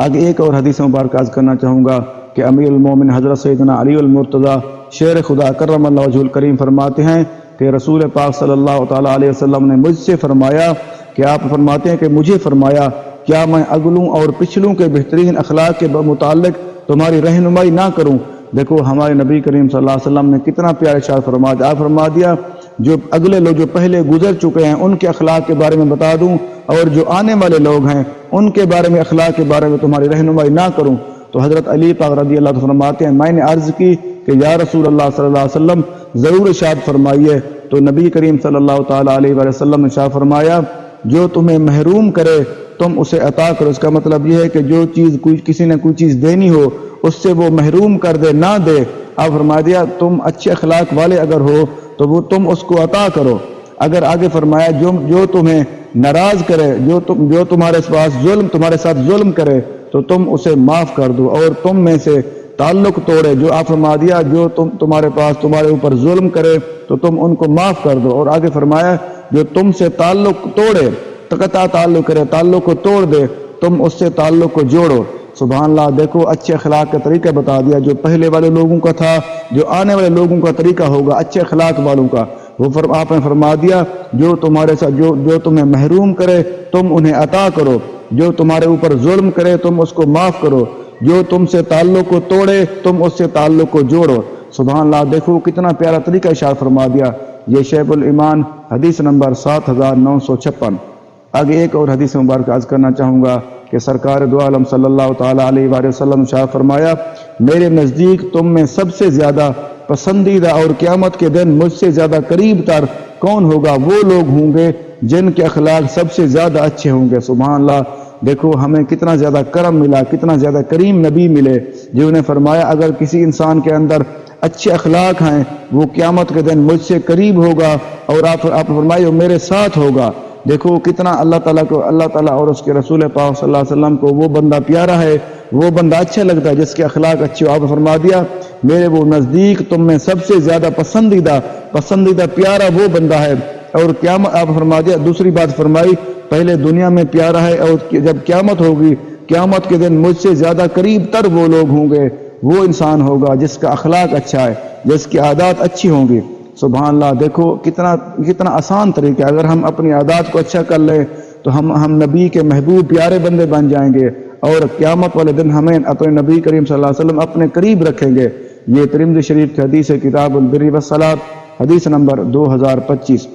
آگے ایک اور حدیث مبارک عرض کرنا چاہوں گا کہ امیر المومن حضرت سیدنا علی المرتضیٰ شیر خدا کرم اللہ وجہ الکریم فرماتے ہیں کہ رسول پاک صلی اللہ تعالیٰ علیہ وسلم نے مجھ سے فرمایا کہ آپ فرماتے ہیں کہ مجھے فرمایا کیا میں اگلوں اور پچھلوں کے بہترین اخلاق کے متعلق تمہاری رہنمائی نہ کروں؟ دیکھو ہمارے نبی کریم صلی اللہ علیہ وسلم نے کتنا پیارا ارشاد فرما دیا۔ آپ فرما دیا جو اگلے لوگ جو پہلے گزر چکے ہیں ان کے اخلاق کے بارے میں بتا دوں، اور جو آنے والے لوگ ہیں ان کے بارے میں اخلاق کے بارے میں تمہاری رہنمائی نہ کروں۔ تو حضرت علی پاک رضی اللہ عنہ فرماتے ہیں میں نے عرض کی کہ یا رسول اللہ صلی اللہ علیہ وسلم ضرور ارشاد فرمائیے۔ تو نبی کریم صلی اللہ تعالیٰ علیہ وسلم نے ارشاد فرمایا جو تمہیں محروم کرے تم اسے عطا کرو۔ اس کا مطلب یہ ہے کہ جو چیز کسی نے کوئی چیز دینی ہو اس سے وہ محروم کر دے، نہ دے۔ آپ فرما دیا تم اچھے اخلاق والے اگر ہو تو وہ تم اس کو عطا کرو۔ اگر آگے فرمایا جو تمہیں ناراض کرے، جو تمہارے ساتھ ظلم کرے تو تم اسے معاف کر دو، اور تم میں سے تعلق توڑے جو آپ فرما دیا جو تمہارے اوپر ظلم کرے تو تم ان کو معاف کر دو۔ اور آگے فرمایا جو تم سے تعلق توڑے، قطع تعلق کرے، تعلق کو توڑ دے، تم اس سے تعلق کو جوڑو۔ سبحان اللہ، دیکھو اچھے اخلاق کا طریقہ بتا دیا جو پہلے والے لوگوں کا تھا، جو آنے والے لوگوں کا طریقہ ہوگا اچھے اخلاق والوں کا۔ وہ آپ نے فرما دیا جو تمہارے ساتھ جو تمہیں محروم کرے تم انہیں عطا کرو، جو تمہارے اوپر ظلم کرے تم اس کو معاف کرو، جو تم سے تعلق کو توڑے تم اس سے تعلق کو جوڑو۔ سبحان اللہ، دیکھو کتنا پیارا طریقہ ارشاد فرما دیا۔ یہ شعب الایمان حدیث نمبر 7956۔ آگے ایک اور حدیث مبارک عرض کرنا چاہوں گا کہ سرکار دو عالم صلی اللہ تعالیٰ علیہ وآلہ وسلم ارشاد فرمایا میرے نزدیک تم میں سب سے زیادہ پسندیدہ اور قیامت کے دن مجھ سے زیادہ قریب تر کون ہوگا؟ وہ لوگ ہوں گے جن کے اخلاق سب سے زیادہ اچھے ہوں گے۔ سبحان اللہ، دیکھو ہمیں کتنا زیادہ کرم ملا، کتنا زیادہ کریم نبی ملے جنہوں نے فرمایا اگر کسی انسان کے اندر اچھے اخلاق ہیں وہ قیامت کے دن مجھ سے قریب ہوگا، اور آپ فرمائے وہ میرے ساتھ ہوگا۔ دیکھو کتنا اللہ تعالیٰ اور اس کے رسول پاک صلی اللہ علیہ وسلم کو وہ بندہ پیارا ہے، وہ بندہ اچھا لگتا ہے جس کے اخلاق اچھے ہو۔ آپ فرما دیا میرے وہ نزدیک تم میں سب سے زیادہ پسندیدہ پیارا وہ بندہ ہے، اور قیامت آپ فرما دیا دوسری بات فرمائی پہلے دنیا میں پیارا ہے، اور جب قیامت ہوگی قیامت کے دن مجھ سے زیادہ قریب تر وہ لوگ ہوں گے، وہ انسان ہوگا جس کا اخلاق اچھا ہے، جس کی عادات اچھی ہوں گی۔ سبحان اللہ، دیکھو کتنا آسان طریقہ ہے۔ اگر ہم اپنی عادات کو اچھا کر لیں تو ہم نبی کے محبوب پیارے بندے بن جائیں گے، اور قیامت والے دن ہمیں اپنے نبی کریم صلی اللہ علیہ وسلم اپنے قریب رکھیں گے۔ یہ ترمذی شریف کی حدیث ہے، کتاب البر والصلاۃ، حدیث نمبر 2025۔